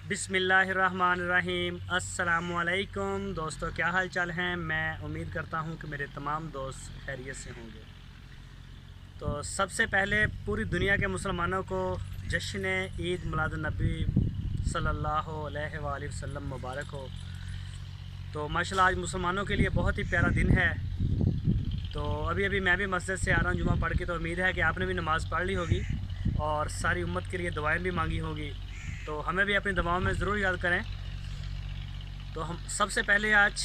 बिस्मिल्लाहिर्रहमानिर्रहीम। अस्सलामुअलैकुम दोस्तों, क्या हाल चाल हैं। मैं उम्मीद करता हूं कि मेरे तमाम दोस्त खैरियत से होंगे। तो सबसे पहले पूरी दुनिया के मुसलमानों को जश्न ईद मिलादुन्नबी सल्लल्लाहु अलैहि वसल्लम मुबारक हो। तो माशाल्लाह आज मुसलमानों के लिए बहुत ही प्यारा दिन है। तो अभी अभी मैं भी मस्जिद से आ रहा हूँ जुमा पढ़ के। तो उम्मीद है कि आपने भी नमाज़ पढ़ ली होगी और सारी उम्मत के लिए दुआएं भी मांगी होगी। तो हमें भी अपनी दुआओं में ज़रूर याद करें। तो हम सबसे पहले आज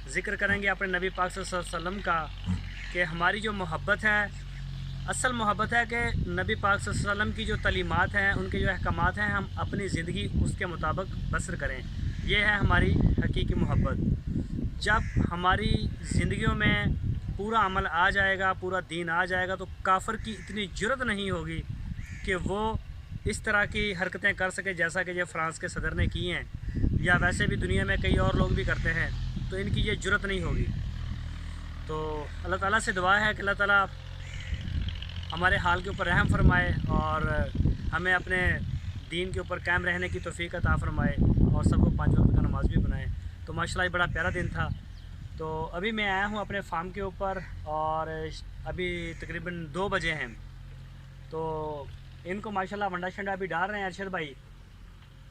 ज़िक्र करेंगे अपने नबी पाक सल्लल्लाहु अलैहि वसल्लम का, कि हमारी जो मोहब्बत है, असल मोहब्बत है कि नबी पाक सल्लल्लाहु अलैहि वसल्लम की जो तालीमात हैं, उनके जो अहकामात हैं, हम अपनी ज़िंदगी उसके मुताबिक बसर करें। ये है हमारी हकीकी मोहब्बत। जब हमारी ज़िंदगियों में पूरा अमल आ जाएगा, पूरा दीन आ जाएगा, तो काफिर की इतनी जुर्रत नहीं होगी कि वो इस तरह की हरकतें कर सके जैसा कि ये फ्रांस के सदर ने की हैं, या वैसे भी दुनिया में कई और लोग भी करते हैं। तो इनकी ये जुर्रत नहीं होगी। तो अल्लाह ताला से दुआ है कि अल्लाह ताला हमारे हाल के ऊपर रहम फरमाए और हमें अपने दीन के ऊपर कायम रहने की तौफीक अता फरमाए और सबको 5 वक्त का नमाज भी बनाए। तो माशाल्लाह बड़ा प्यारा दिन था। तो अभी मैं आया हूँ अपने फार्म के ऊपर और अभी तकरीबन 2 बजे हैं। तो इनको माशाल्लाह वंडा शंडा अभी डाल रहे हैं अरशद भाई।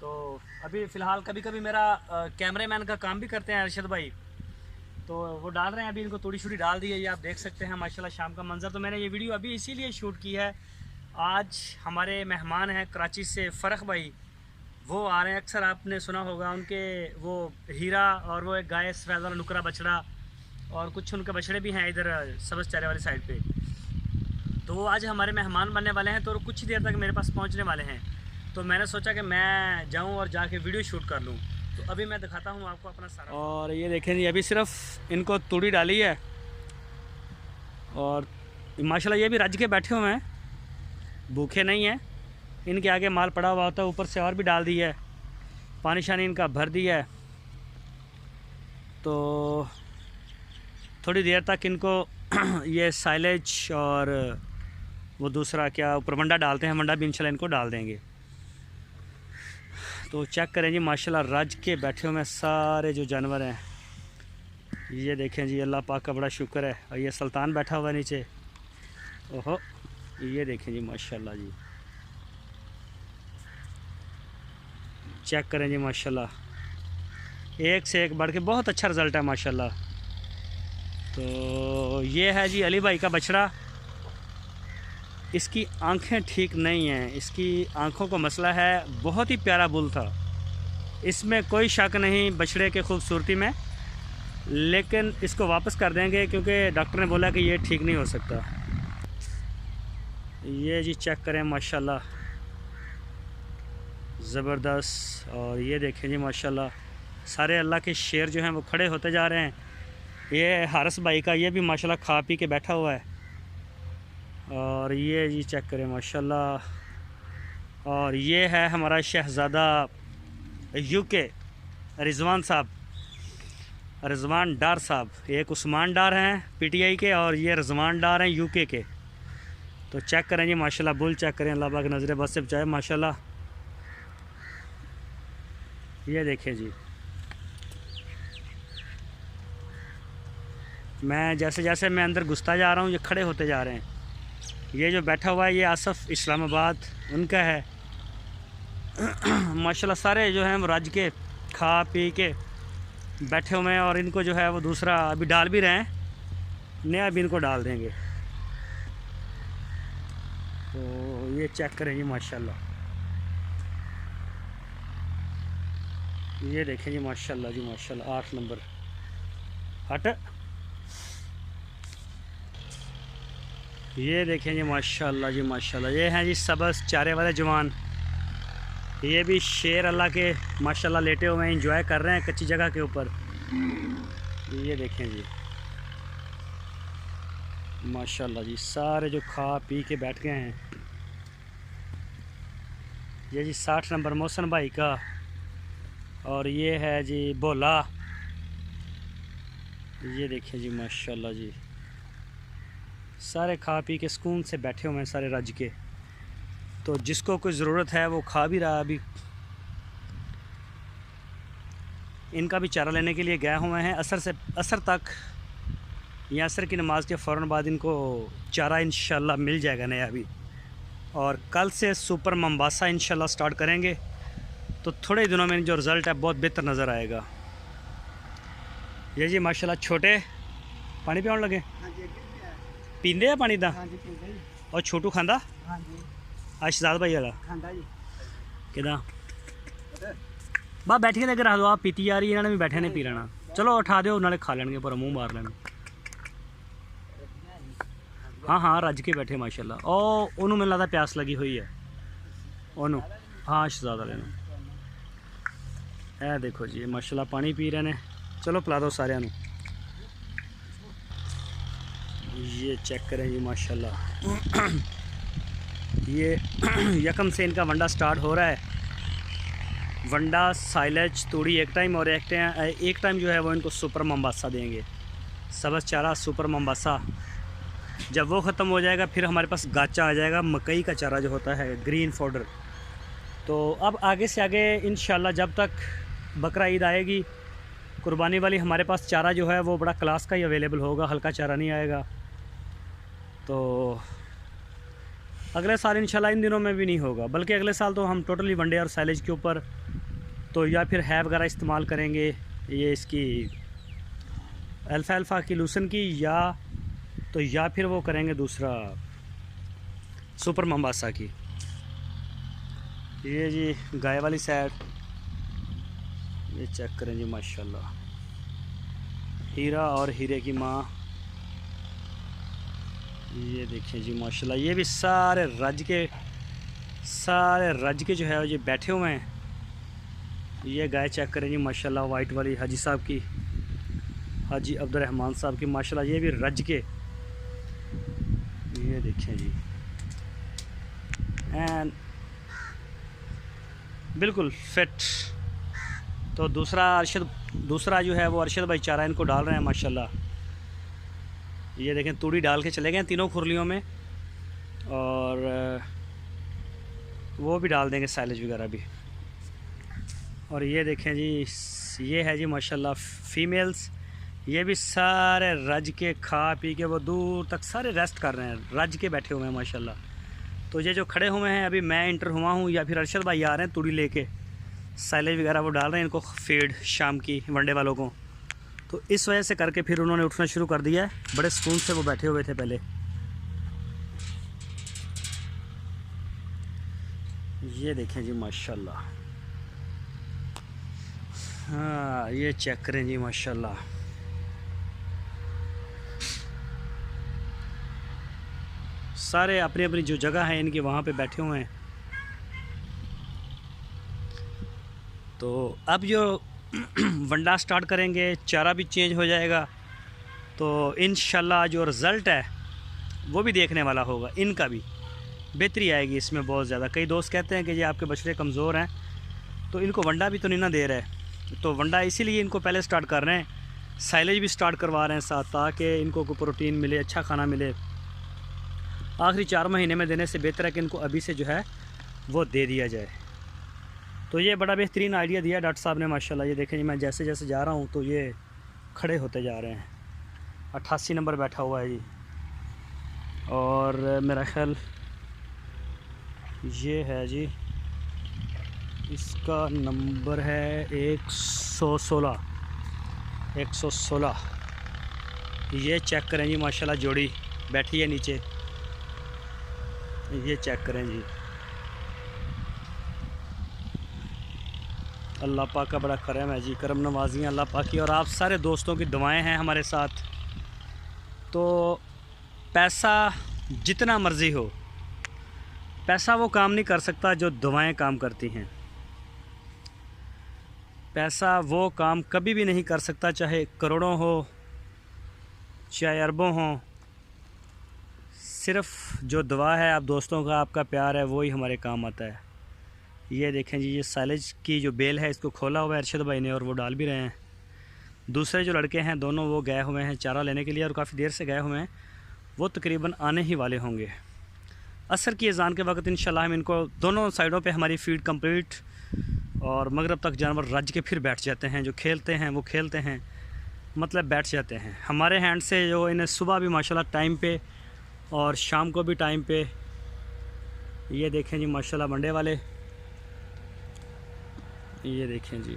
तो अभी फ़िलहाल कभी कभी मेरा कैमरामैन का काम भी करते हैं अरशद भाई। तो वो डाल रहे हैं, अभी इनको थोड़ी छोटी डाल दी है, ये आप देख सकते हैं माशाल्लाह शाम का मंज़र। तो मैंने ये वीडियो अभी इसीलिए शूट की है। आज हमारे मेहमान हैं कराची से फ़रख भाई, वो आ रहे हैं। अक्सर आपने सुना होगा उनके वो हीरा और वो एक गाय सफ़ेद वाला नुकरा बछड़ा और कुछ उनके बछड़े भी हैं इधर सबज़ चेहरे वाली साइड पे। तो वो आज हमारे मेहमान बनने वाले हैं, तो कुछ ही देर तक मेरे पास पहुंचने वाले हैं। तो मैंने सोचा कि मैं जाऊं और जाके वीडियो शूट कर लूं। तो अभी मैं दिखाता हूं आपको अपना सारा। और ये देखें जी, अभी सिर्फ इनको तूड़ी डाली है और माशाल्लाह ये भी रज के बैठे हुए हैं, भूखे नहीं हैं। इनके आगे माल पड़ा हुआ होता है, ऊपर से और भी डाल दिया है, पानी शानी इनका भर दिया है। तो थोड़ी देर तक इनको ये साइलेज और वो दूसरा क्या ऊपर वंडा डालते हैं, वंडा भी इंशाल्लाह इनको डाल देंगे। तो चेक करें जी, माशाल्लाह रज के बैठे हुए हैं सारे जो जानवर हैं। ये देखें जी, अल्लाह पाक का बड़ा शुक्र है। और ये सुल्तान बैठा हुआ है नीचे, ओहो। ये देखें जी माशाल्लाह जी, चेक करें जी माशाल्लाह, एक से एक बढ़ के बहुत अच्छा रिज़ल्ट है माशाल्लाह। तो ये है जी अली भाई का बछड़ा। इसकी आंखें ठीक नहीं हैं, इसकी आंखों को मसला है। बहुत ही प्यारा बुल था, इसमें कोई शक नहीं बछड़े के खूबसूरती में, लेकिन इसको वापस कर देंगे क्योंकि डॉक्टर ने बोला कि ये ठीक नहीं हो सकता। ये जी चेक करें माशाल्लाह, ज़बरदस्त। और ये देखें जी माशाल्लाह, सारे अल्लाह के शेर जो हैं वो खड़े होते जा रहे हैं। ये हारिस भाई का, ये भी माशाल्लाह खा पी के बैठा हुआ है। और ये जी चेक करें माशाल्लाह। और ये है हमारा शहज़ादा यूके रिजवान साहब, रिजवान डार साहब। एक उस्मान डार हैं पीटीआई के और ये रिजवान डार हैं यूके के। तो चेक करें जी माशाल्लाह, बुल चेक करें, अल्लाह पाक नज़र बस से बचाए माशाल्लाह। ये देखें जी, मैं जैसे जैसे मैं अंदर घुसता जा रहा हूँ ये खड़े होते जा रहे हैं। ये जो बैठा हुआ है ये आसफ़ इस्लामाबाद उनका है। माशाल्लाह सारे जो हैं वो रज के खा पी के बैठे हुए हैं। और इनको जो है वो दूसरा अभी डाल भी रहे हैं, नया भी इनको डाल देंगे। तो ये चेक करें जी माशाल्लाह, ये देखें जी माशाल्लाह जी माशाल्लाह, 8 नंबर हट। ये देखें जी माशाल्लाह जी माशाल्लाह, ये हैं जी सबज़ चारे वाले जवान। ये भी शेर अल्लाह के माशाल्लाह लेटे हुए हैं, इंजॉय कर रहे हैं कच्ची जगह के ऊपर। ये देखें जी माशाल्लाह जी, सारे जो खा पी के बैठ गए हैं। ये जी 60 नंबर मोहसन भाई का। और ये है जी भोला। ये देखें जी माशाल्लाह जी, सारे खा पी के सुकून से बैठे हुए हैं सारे रज के। तो जिसको कोई ज़रूरत है वो खा भी रहा है अभी। इनका भी चारा लेने के लिए गए हुए हैं। असर तक या असर की नमाज़ के फ़ौरन बाद इनको चारा इंशाल्लाह मिल जाएगा नया भी। और कल से सुपर मोम्बासा इंशाल्लाह स्टार्ट करेंगे, तो थोड़े दिनों में जो रिज़ल्ट है बहुत बेहतर नज़र आएगा। ये जी माशाल्लाह छोटे पानी पियान लगे, पींदे आ पानी दा और छोटू खांदा शहजाद भाई वाला किदा बा बैठिए लेकर रख दो, आप पीती आ रही है, इन्होंने भी बैठे ने पी लेना। चलो उठा दो, नाले खा लेंगे पर मुँह मार लेना। हाँ हाँ रज के बैठे माशाल्लाह। और उन्होंने मैंने लगता प्यास लगी हुई है उन्होंने। हाँ शहजाद वाले ने देखो जी माशाल्लाह पानी पी रहे हैं। चलो पिला दो सारे। ये चेक करें जी माशाल्लाह। ये यकम से इनका वंडा स्टार्ट हो रहा है। वंडा साइलेज तूड़ी एक टाइम, और एक टाइम जो है वो इनको सुपर मोम्बासा देंगे, सब्ज़ चारा सुपर मोम्बासा। जब वो ख़त्म हो जाएगा फिर हमारे पास गाचा आ जाएगा, मकई का चारा जो होता है ग्रीन फॉडर। तो अब आगे से आगे इंशाल्लाह जब तक बकरा ईद आएगी कुर्बानी वाली, हमारे पास चारा जो है वो बड़ा क्लास का ही अवेलेबल होगा, हल्का चारा नहीं आएगा। तो अगले साल इंशाल्लाह इन दिनों में भी नहीं होगा, बल्कि अगले साल तो हम टोटली वनडे और साइलेज के ऊपर तो या फिर है वगैरह इस्तेमाल करेंगे, ये इसकी अल्फ़ा की लूसन की, या फिर वो करेंगे दूसरा सुपर मोम्बासा की। ये जी गाय वाली साइड ये चेक करें जी माशाल्लाह, हीरा और हीरे की माँ। ये देखें जी माशाल्लाह, ये भी सारे रज के जो है ये बैठे हुए हैं। ये गाय चेक करें जी माशाल्लाह, वाइट वाली हाजी साहब की, हाजी अब्दुर्रहमान साहब की माशाल्लाह, ये भी रज के। ये देखें जी एंड बिल्कुल फिट। तो दूसरा जो है वो अरशद भाई चारा इनको डाल रहे हैं माशाल्लाह। ये देखें तूड़ी डाल के चले गए तीनों खुरलियों में, और वो भी डाल देंगे साइलेज वगैरह भी। और ये देखें जी, ये है जी माशाल्लाह फीमेल्स, ये भी सारे रज के खा पी के वो दूर तक सारे रेस्ट कर रहे हैं, रज के बैठे हुए हैं माशाल्लाह। तो ये जो खड़े हुए हैं, अभी मैं इंटर हुआ हूँ या फिर अरशद भाई आ रहे हैं तूड़ी लेके, साइलेज वगैरह वो डाल रहे हैं इनको फीड शाम की वनडे वालों को। तो इस वजह से करके फिर उन्होंने उठना शुरू कर दिया है, बड़े सुकून से वो बैठे हुए थे पहले। ये देखें जी माशाल्लाह, हाँ ये चेक करें जी माशाल्लाह। सारे अपनी अपनी जो जगह है इनकी वहाँ पे बैठे हुए हैं। तो अब जो वंडा स्टार्ट करेंगे, चारा भी चेंज हो जाएगा, तो इंशाल्लाह जो रिज़ल्ट है वो भी देखने वाला होगा, इनका भी बेहतरी आएगी इसमें बहुत ज़्यादा। कई दोस्त कहते हैं कि ये आपके बछड़े कमज़ोर हैं तो इनको वंडा भी तो नहीं ना दे रहे, तो वंडा इसीलिए इनको पहले स्टार्ट कर रहे हैं, साइलेज भी स्टार्ट करवा रहे हैं साथ, ताकि इनको कोई प्रोटीन मिले, अच्छा खाना मिले। आखिरी 4 महीने में देने से बेहतर है कि इनको अभी से जो है वो दे दिया जाए। तो ये बड़ा बेहतरीन आइडिया दिया डॉक्टर साहब ने माशाल्लाह। ये देखें जी, मैं जैसे जैसे जा रहा हूँ तो ये खड़े होते जा रहे हैं। 88 नंबर बैठा हुआ है जी, और मेरा ख्याल ये है जी, इसका नंबर है 116। ये चेक करें जी माशाल्लाह, जोड़ी बैठी है नीचे, ये चेक करें जी। अल्लाह पाक का बड़ा करम है जी, करम नवाज़ी अल्लाह पाक की, और आप सारे दोस्तों की दुआएं हैं हमारे साथ। तो पैसा जितना मर्ज़ी हो, पैसा वो काम नहीं कर सकता जो दुआएं काम करती हैं। पैसा वो काम कभी भी नहीं कर सकता, चाहे करोड़ों हो चाहे अरबों हो। सिर्फ़ जो दुआ है आप दोस्तों का, आपका प्यार है, वो ही हमारे काम आता है। ये देखें जी, ये साइलेज की जो बेल है इसको खोला हुआ है अरशद भाई ने, और वो डाल भी रहे हैं। दूसरे जो लड़के हैं दोनों वो गए हुए हैं चारा लेने के लिए, और काफ़ी देर से गए हुए हैं, वो तकरीबन आने ही वाले होंगे। असर की अज़ान के वक्त इंशाल्लाह हम इनको दोनों साइडों पे हमारी फीड कंप्लीट और मगरिब तक जानवर रज के फिर बैठ जाते हैं। जो खेलते हैं वो खेलते हैं, मतलब बैठ जाते हैं। हमारे हैंड से जो इन्हें सुबह भी माशाल्लाह टाइम पे और शाम को भी टाइम पे, ये देखें जी माशाल्लाह मंडे वाले, ये देखें जी।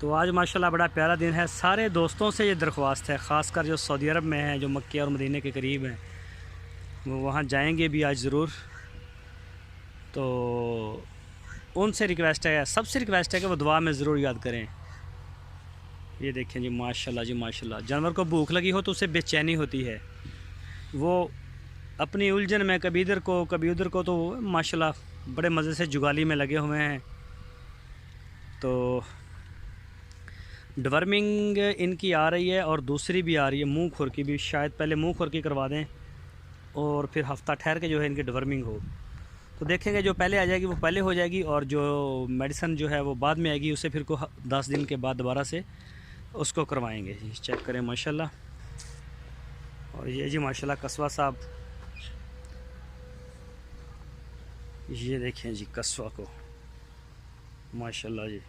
तो आज माशाल्लाह बड़ा प्यारा दिन है। सारे दोस्तों से ये दरख्वास्त है, ख़ासकर जो सऊदी अरब में हैं, जो मक्के और मदीने के करीब हैं, वो वहाँ जाएंगे भी आज ज़रूर। तो उनसे रिक्वेस्ट है, सबसे रिक्वेस्ट है कि वो दुआ में ज़रूर याद करें। ये देखें जी माशाल्लाह जी माशाल्लाह। जानवर को भूख लगी हो तो उसे बेचैनी होती है, वो अपनी उलझन में कभी इधर को कभी उधर को, तो माशाल्लाह बड़े मज़े से जुगाली में लगे हुए हैं। तो डिवर्मिंग इनकी आ रही है और दूसरी भी आ रही है, मुंह खुर की भी। शायद पहले मुंह खुर की करवा दें और फिर हफ्ता ठहर के जो है इनकी डिवर्मिंग हो। तो देखेंगे जो पहले आ जाएगी वो पहले हो जाएगी, और जो मेडिसिन जो है वो बाद में आएगी, उसे फिर को 10 दिन के बाद दोबारा से उसको करवाएंगे। चेक करें माशाल्लाह। और ये जी माशाल्लाह कस्बा साहब, ये देखें जी कस्बा को माशाल्लाह जी।